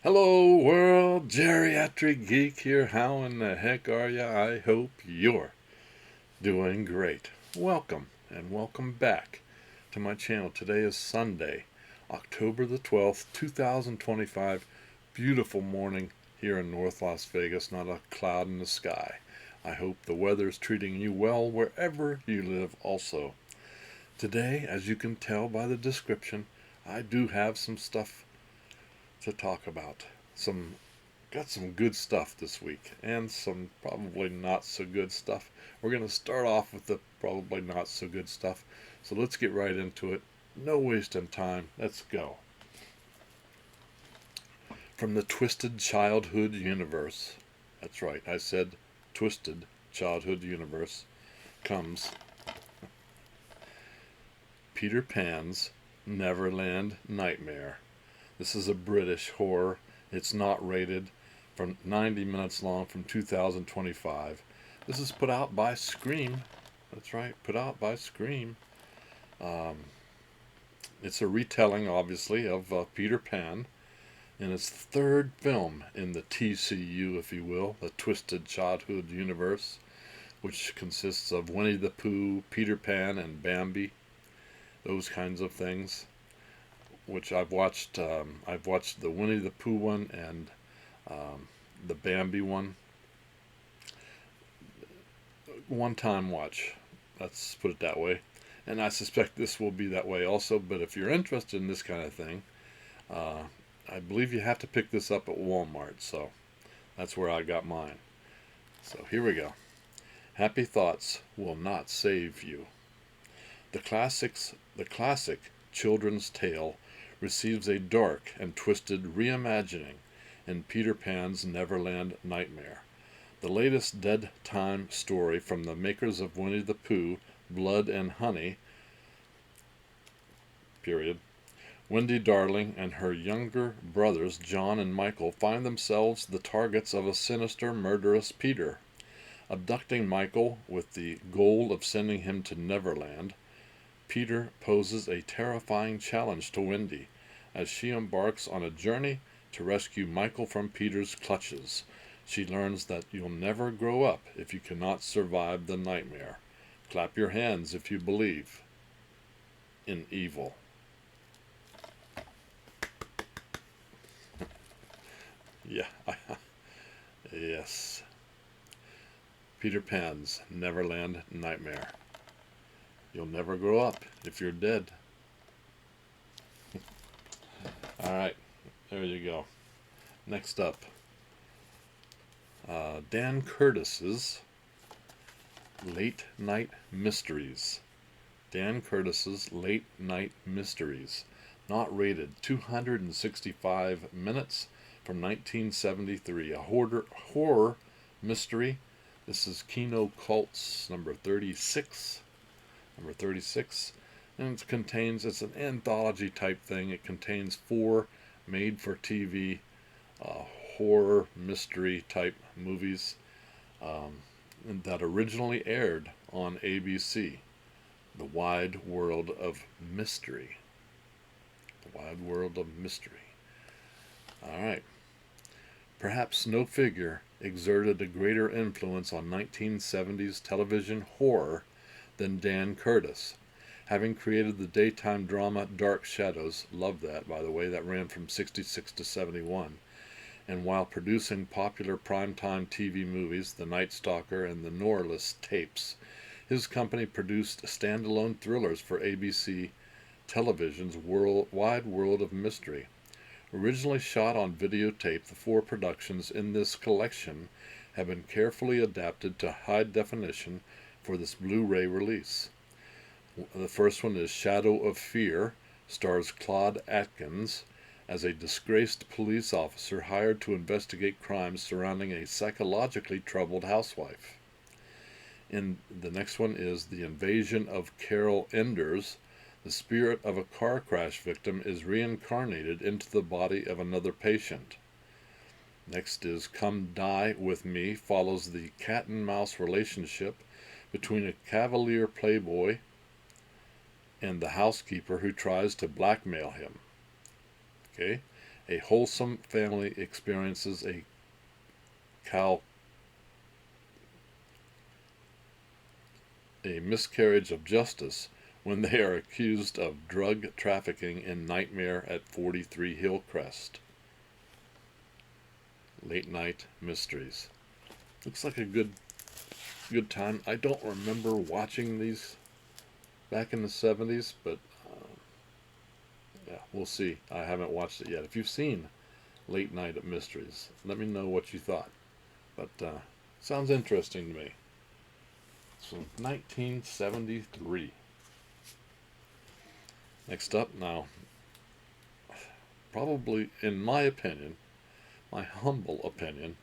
Hello world, Geriatric Geek here. How in the heck are ya? I hope you're doing great. Welcome and welcome back to my channel. Today is Sunday, October the 12th, 2025. Beautiful morning here in North Las Vegas, not a cloud in the sky. I hope the weather's treating you well wherever you live also. Today, as you can tell by the description, I do have some stuff to talk about. Got some good stuff this week and some probably not so good stuff. We're going to start off with the probably not so good stuff. So let's get right into it. No wasting time. Let's go. From the Twisted Childhood Universe. That's right, I said Twisted Childhood Universe comes Peter Pan's Neverland Nightmare. This is a British horror. It's not rated, from 90 minutes long, from 2025. This is put out by Scream. That's right, put out by Scream. It's a retelling, obviously, of Peter Pan in its third film in the TCU, if you will, the Twisted Childhood Universe, which consists of Winnie the Pooh, Peter Pan, and Bambi. Those kinds of things. Which I've watched the Winnie the Pooh one and the Bambi one. One time watch. Let's put it that way. And I suspect this will be that way also. But if you're interested in this kind of thing, I believe you have to pick this up at Walmart. So that's where I got mine. So here we go. Happy thoughts will not save you. The classic children's tale receives a dark and twisted reimagining in Peter Pan's Neverland Nightmare, the latest dead time story from the makers of Winnie the Pooh, Blood and Honey. Period. Wendy Darling and her younger brothers John and Michael find themselves the targets of a sinister, murderous Peter. Abducting Michael with the goal of sending him to Neverland, Peter poses a terrifying challenge to Wendy as she embarks on a journey to rescue Michael from Peter's clutches. She learns that you'll never grow up if you cannot survive the nightmare. Clap your hands if you believe in evil. Yeah, yes. Peter Pan's Neverland Nightmare. You'll never grow up if you're dead. Alright, there you go. Next up, Dan Curtis's Late Night Mysteries. Dan Curtis's Late Night Mysteries. Not rated, 265 minutes from 1973. A horror mystery. This is Kino Cults number 36. And it's an anthology type thing. It contains 4 made-for-TV horror mystery type movies that originally aired on ABC. The Wide World of Mystery. The Wide World of Mystery. Alright. Perhaps no figure exerted a greater influence on 1970s television horror than Dan Curtis. Having created the daytime drama Dark Shadows, love that by the way, that ran from 66 to 71, and while producing popular primetime TV movies The Night Stalker and The Norless tapes, his company produced standalone thrillers for ABC Television's Wide World of Mystery. Originally shot on videotape, the 4 productions in this collection have been carefully adapted to high definition for this Blu-ray release. The first one is Shadow of Fear, stars Claude Atkins as a disgraced police officer hired to investigate crimes surrounding a psychologically troubled housewife. And the next one is The Invasion of Carol Enders. The spirit of a car crash victim is reincarnated into the body of another patient. Next is Come Die With Me, follows the cat and mouse relationship between a cavalier playboy and the housekeeper who tries to blackmail him. Okay? A wholesome family experiences cal- a miscarriage of justice when they are accused of drug trafficking in Nightmare at 43 Hillcrest. Late night mysteries. Looks like a good time. I don't remember watching these back in the 70s, but yeah, we'll see. I haven't watched it yet. If you've seen Late Night Mysteries, let me know what you thought. But sounds interesting to me. It's from 1973. Next up now, probably, in my opinion, my humble opinion,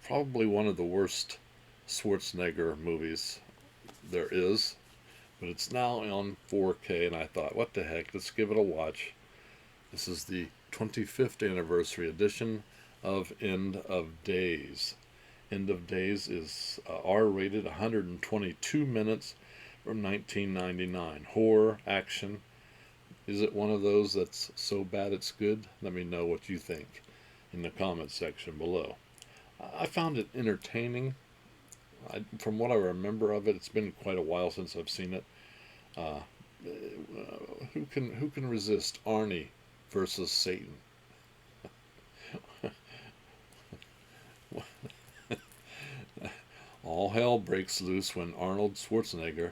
probably one of the worst Schwarzenegger movies there is, but it's now on 4K, and I thought, what the heck, let's give it a watch. This is the 25th anniversary edition of End of Days. End of Days is R-rated, 122 minutes, from 1999. Horror, action. Is it one of those that's so bad it's good? Let me know what you think in the comments section below. I found it entertaining. From what I remember of it, it's been quite a while since I've seen it. Who can resist Arnie versus Satan? All hell breaks loose when Arnold Schwarzenegger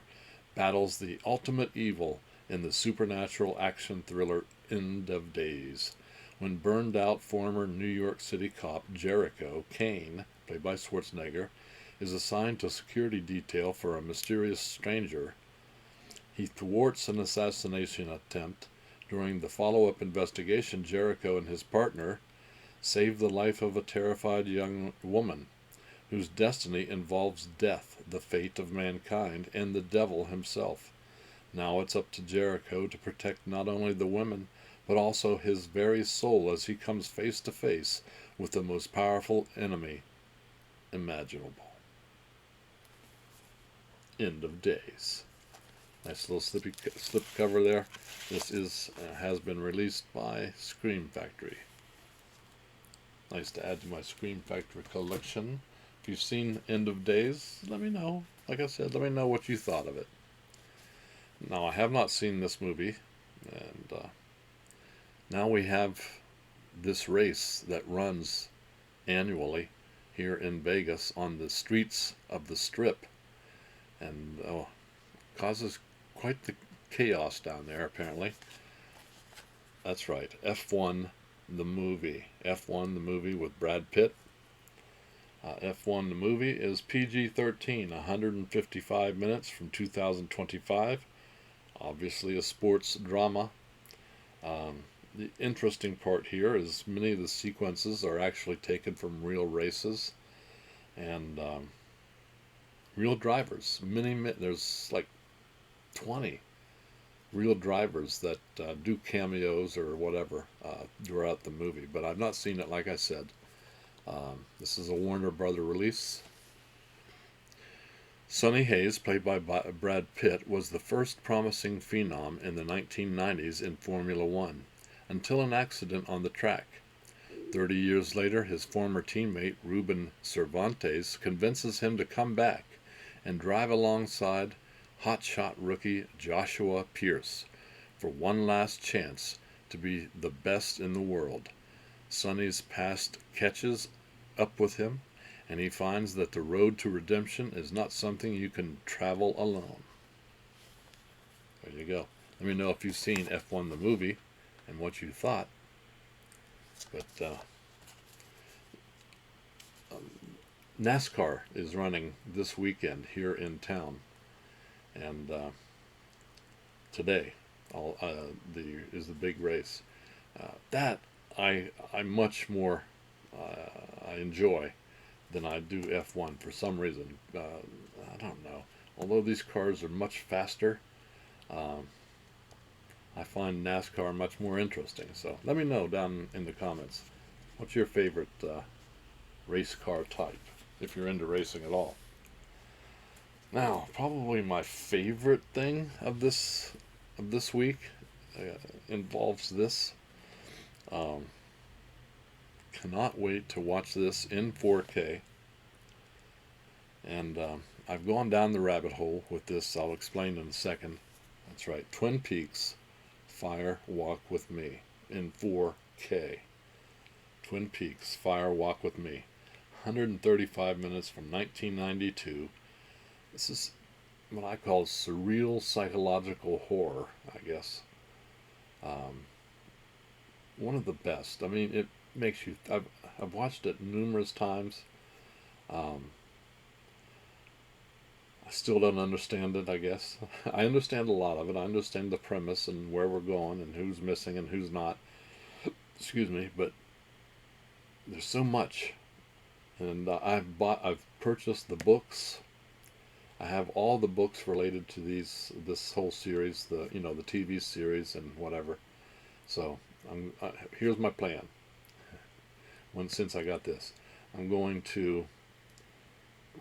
battles the ultimate evil in the supernatural action thriller End of Days. When burned out former New York City cop Jericho Kane, played by Schwarzenegger, is assigned to security detail for a mysterious stranger, he thwarts an assassination attempt. During the follow-up investigation, Jericho and his partner save the life of a terrified young woman whose destiny involves death, the fate of mankind, and the devil himself. Now it's up to Jericho to protect not only the women, but also his very soul as he comes face to face with the most powerful enemy imaginable. End of Days. Nice little slip cover there. This has been released by Scream Factory. Nice to add to my Scream Factory collection. If you've seen End of Days, let me know. Like I said, let me know what you thought of it. Now, I have not seen this movie, and now we have this race that runs annually here in Vegas on the streets of the Strip, and causes quite the chaos down there, apparently. That's right, F1 the movie. F1 the movie with Brad Pitt. F1 the movie is PG-13, 155 minutes from 2025. Obviously a sports drama. The interesting part here is many of the sequences are actually taken from real races and real drivers. There's like 20 real drivers that do cameos or whatever throughout the movie, but I've not seen it, like I said. This is a Warner Brother release. Sonny Hayes, played by Brad Pitt, was the first promising phenom in the 1990s in Formula One, until an accident on the track. 30 years later, his former teammate Ruben Cervantes convinces him to come back and drive alongside hotshot rookie Joshua Pierce for one last chance to be the best in the world. Sonny's past catches up with him, and he finds that the road to redemption is not something you can travel alone. There you go. Let me know if you've seen F1 the movie and what you thought. But NASCAR is running this weekend here in town, and today is the big race. That I much more I enjoy than I do F1 for some reason. I don't know. Although these cars are much faster, I find NASCAR much more interesting. So let me know down in the comments. What's your favorite race car type, if you're into racing at all? Now, probably my favorite thing of this week involves this. cannot wait to watch this in 4K. And I've gone down the rabbit hole with this. I'll explain in a second. That's right, Twin Peaks, Fire Walk with Me in 4K. Twin Peaks, Fire Walk with Me. 135 minutes from 1992. This is what I call surreal psychological horror, I guess. One of the best. I mean, it makes you... I've watched it numerous times. I still don't understand it, I guess. I understand a lot of it. I understand the premise and where we're going and who's missing and who's not. Excuse me, but there's so much. And I've purchased the books. I have all the books related to this whole series, the TV series and whatever. So here's my plan. Since I got this, I'm going to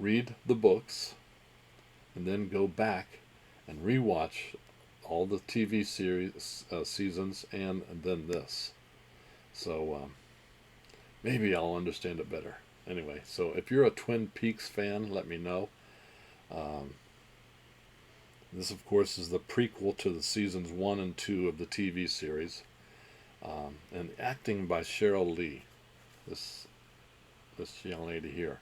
read the books and then go back and rewatch all the TV series seasons and then this. So maybe I'll understand it better. Anyway, so if you're a Twin Peaks fan, let me know. This, of course, is the prequel to the seasons 1 and 2 of the TV series. And acting by Cheryl Lee, this young lady here,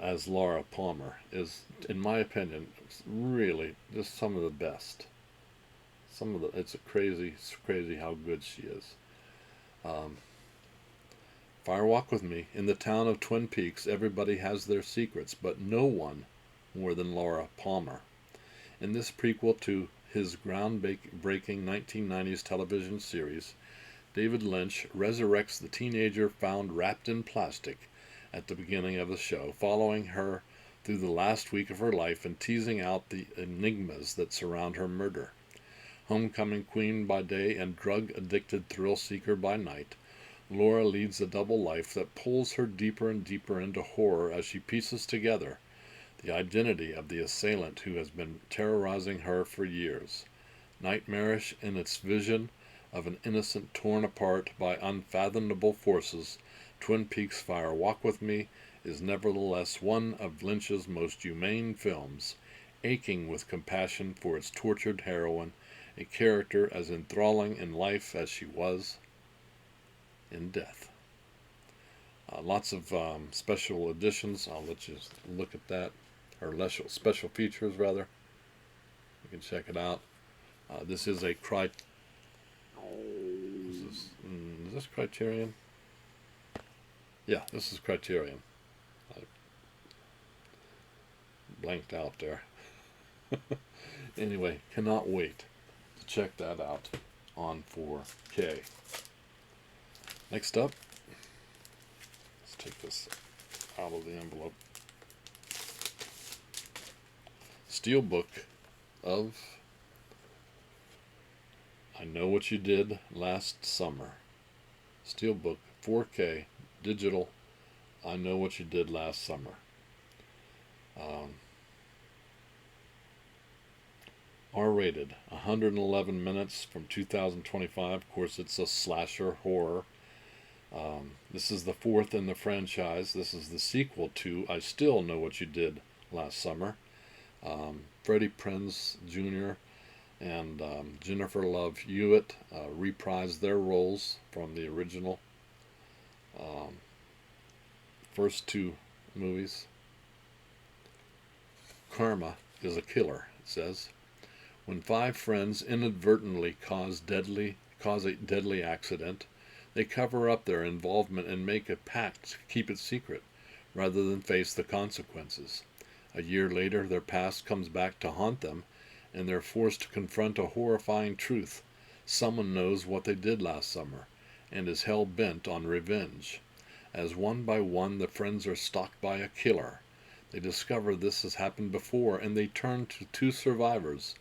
as Laura Palmer, is, in my opinion, really just some of the best. It's crazy how good she is. Fire Walk with Me. In the town of Twin Peaks, everybody has their secrets, but no one more than Laura Palmer. In this prequel to his groundbreaking 1990s television series, David Lynch resurrects the teenager found wrapped in plastic at the beginning of the show, following her through the last week of her life and teasing out the enigmas that surround her murder. Homecoming queen by day and drug-addicted thrill-seeker by night, Laura leads a double life that pulls her deeper and deeper into horror as she pieces together the identity of the assailant who has been terrorizing her for years. Nightmarish in its vision of an innocent torn apart by unfathomable forces, Twin Peaks Fire Walk with Me is nevertheless one of Lynch's most humane films, aching with compassion for its tortured heroine, a character as enthralling in life as she was in death. Lots of special editions. I'll let you look at that, or special features rather. You can check it out. This is a is this Criterion? Yeah, this is Criterion. I blanked out there. Anyway, cannot wait to check that out on 4K. Next up, let's take this out of the envelope. Steelbook of I Know What You Did Last Summer. Steelbook 4K digital I Know What You Did Last Summer. R-rated, 111 minutes from 2025. Of course, it's a slasher horror. This is the fourth in the franchise. This is the sequel to I Still Know What You Did Last Summer. Freddie Prinze Jr. and Jennifer Love Hewitt reprised their roles from the original first two movies. Karma is a killer, it says. When five friends inadvertently cause a deadly accident, they cover up their involvement and make a pact to keep it secret, rather than face the consequences. A year later, their past comes back to haunt them, and they're forced to confront a horrifying truth. Someone knows what they did last summer, and is hell-bent on revenge. As one by one the friends are stalked by a killer, they discover this has happened before, and they turn to two survivors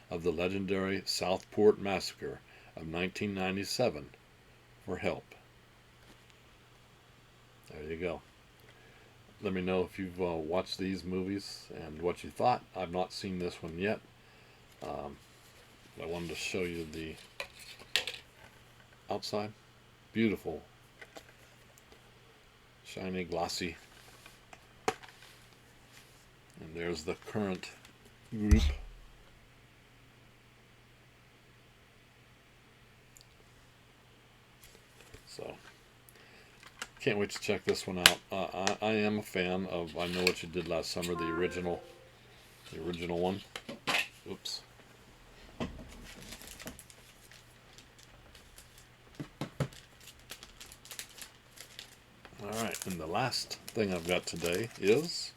of the legendary Southport Massacre of 1997 for help. There you go. Let me know if you've watched these movies and what you thought. I've not seen this one yet. I wanted to show you the outside. Beautiful shiny, glossy. And there's the current group. So, can't wait to check this one out. I am a fan of I Know What You Did Last Summer, the original one. Oops. Alright, and the last thing I've got today is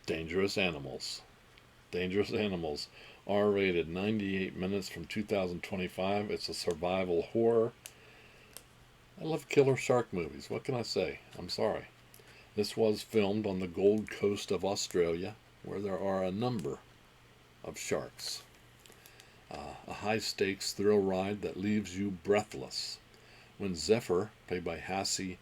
Dangerous Animals. Dangerous Animals. R-rated, 98 minutes from 2025. It's a survival horror. I love killer shark movies. What can I say? I'm sorry. This was filmed on the Gold Coast of Australia, where there are a number of sharks. A high-stakes thrill ride that leaves you breathless. When Zephyr, played by Hassie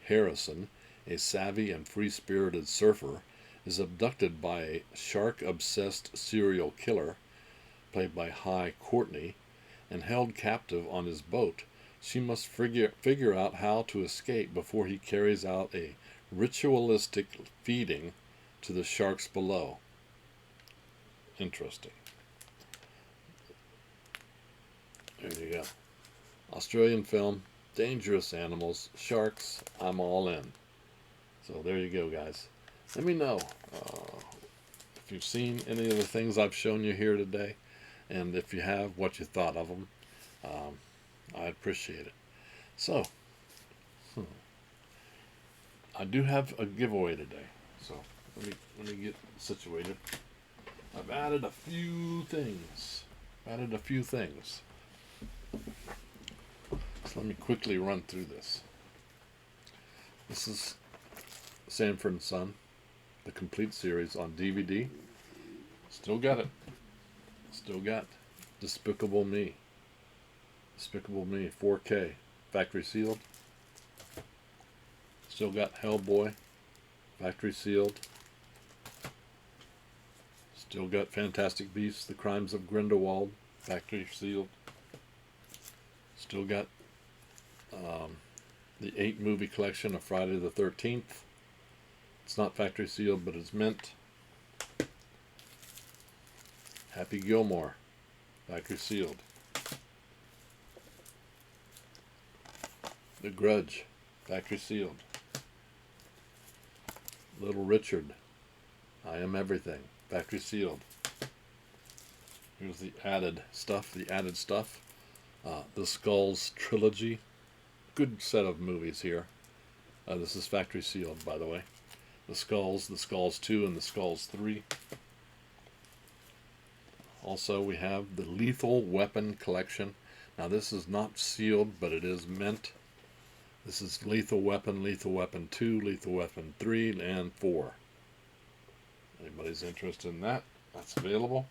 Harrison, a savvy and free-spirited surfer, is abducted by a shark-obsessed serial killer, played by Hi Courtney, and held captive on his boat, she must figure out how to escape before he carries out a ritualistic feeding to the sharks below. Interesting. There you go. Australian film, Dangerous Animals, Sharks, I'm all in. So there you go, guys. Let me know if you've seen any of the things I've shown you here today, and if you have, what you thought of them. I appreciate it. So, I do have a giveaway today. So let me get situated. I've added a few things. So let me quickly run through this. This is Sanford & Son, the complete series on DVD. Still got it. Still got Despicable Me. Despicable Me, 4K, factory sealed. Still got Hellboy, factory sealed. Still got Fantastic Beasts, The Crimes of Grindelwald, factory sealed. Still got the 8 movie collection of Friday the 13th. It's not factory sealed, but it's mint. Happy Gilmore, factory sealed. The Grudge, factory sealed. Little Richard, I Am Everything, factory sealed. Here's the added stuff. The Skulls trilogy. Good set of movies here. This is factory sealed, by the way. The Skulls 2, and the Skulls 3. Also, we have the Lethal Weapon collection. Now, this is not sealed, but it is mint. This is Lethal Weapon 2, Lethal Weapon 3, and 4. Anybody's interested in that? That's available.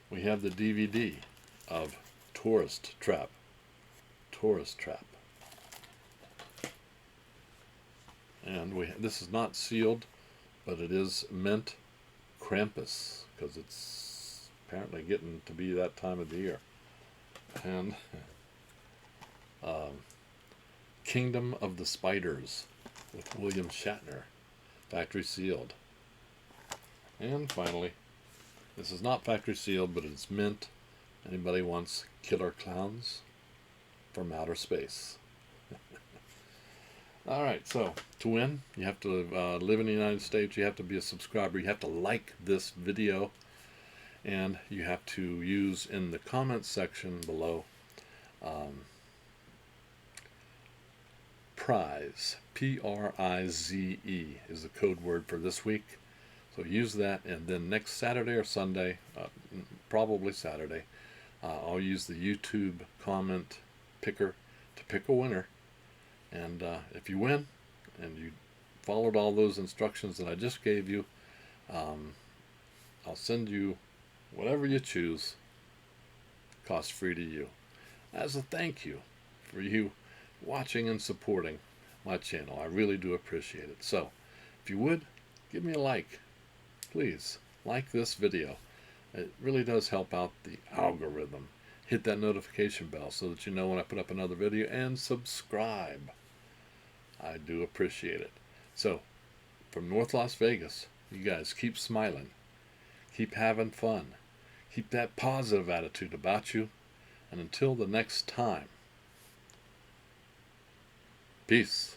We have the DVD of Tourist Trap. And this is not sealed, but it is mint Krampus, because it's apparently getting to be that time of the year. And Kingdom of the Spiders with William Shatner, factory sealed. And finally, this is not factory sealed, but it's mint. Anybody wants Killer Clowns from Outer Space? Alright, so to win, you have to live in the United States, you have to be a subscriber, you have to like this video, and you have to use in the comments section below prize, P-R-I-Z-E is the code word for this week. So use that, and then next Saturday or Sunday, probably Saturday, I'll use the YouTube comment picker to pick a winner. And if you win, and you followed all those instructions that I just gave you, I'll send you whatever you choose, cost free to you, as a thank you for you watching and supporting my channel. I really do appreciate it. So, if you would, give me a like. Please, like this video. It really does help out the algorithm. Hit that notification bell so that you know when I put up another video, and subscribe. I do appreciate it. So, from North Las Vegas, you guys keep smiling, keep having fun, keep that positive attitude about you, and until the next time, peace.